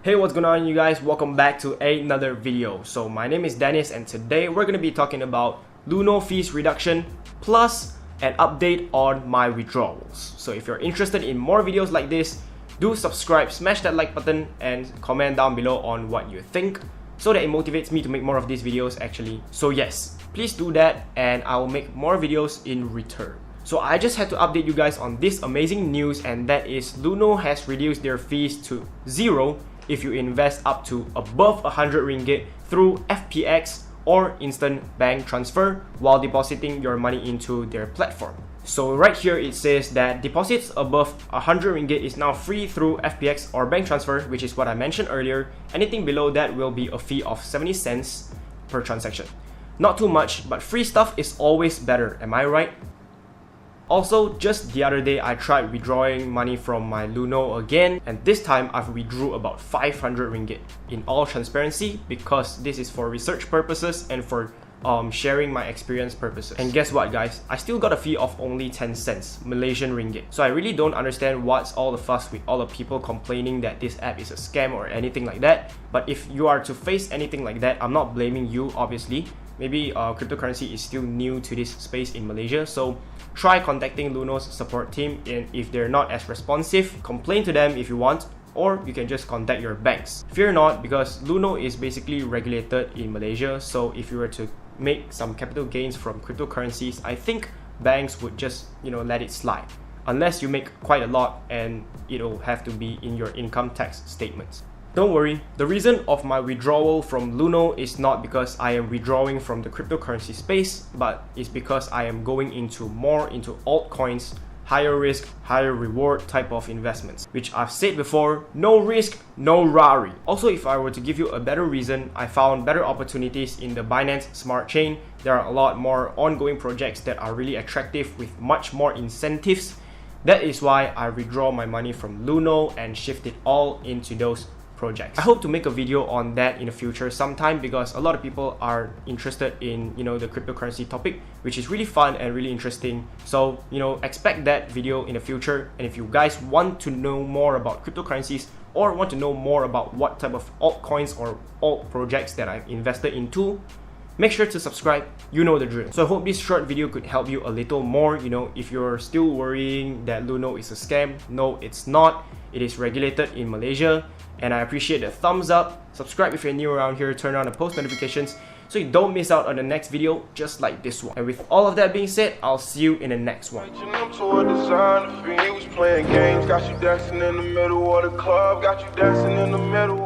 Hey, what's going on you guys? Welcome back to another video. So my name is Denis and today we're going to be talking about Luno fees reduction plus an update on my withdrawals. So if you're interested in more videos like this, do subscribe, smash that like button and comment down below on what you think so that it motivates me to make more of these videos actually. So yes, please do that and I will make more videos in return. So I just had to update you guys on this amazing news, and that is Luno has reduced their fees to 0 if you invest up to above 100 ringgit through FPX or instant bank transfer while depositing your money into their platform. So right here it says that deposits above 100 ringgit is now free through FPX or bank transfer, which is what I mentioned earlier. Anything below that will be a fee of 70 cents per transaction. Not too much, but free stuff is always better, am I right? Also, just the other day I tried withdrawing money from my Luno again, and this time I've withdrew about 500 ringgit. In all transparency, because this is for research purposes and for sharing my experience purposes. And guess what guys, I still got a fee of only 10 cents Malaysian ringgit. So I really don't understand what's all the fuss with all the people complaining that this app is a scam or anything like that. But if you are to face anything like that, I'm not blaming you obviously. Maybe cryptocurrency is still new to this space in Malaysia, so try contacting Luno's support team, and if they're not as responsive, complain to them if you want, or you can just contact your banks. Fear not, because Luno is basically regulated in Malaysia, so if you were to make some capital gains from cryptocurrencies, I think banks would just, let it slide. Unless you make quite a lot and it'll have to be in your income tax statements. Don't worry, the reason of my withdrawal from Luno is not because I am withdrawing from the cryptocurrency space, but it's because I am going more into altcoins, higher risk, higher reward type of investments, which I've said before, no risk, no Rari. Also, if I were to give you a better reason, I found better opportunities in the Binance Smart Chain. There are a lot more ongoing projects that are really attractive with much more incentives. That is why I withdraw my money from Luno and shift it all into those projects. I hope to make a video on that in the future sometime, because a lot of people are interested in the cryptocurrency topic, which is really fun and really interesting. So expect that video in the future. And if you guys want to know more about cryptocurrencies or want to know more about what type of altcoins or alt projects that I've invested into, make sure to subscribe, you know the drill. So I hope this short video could help you a little more. If you're still worrying that Luno is a scam, no, it's not. It is regulated in Malaysia, and I appreciate the thumbs up. Subscribe if you're new around here, turn on the post notifications so you don't miss out on the next video just like this one. And with all of that being said, I'll see you in the next one. Got you dancing in the middle of the club, got you dancing in the middle.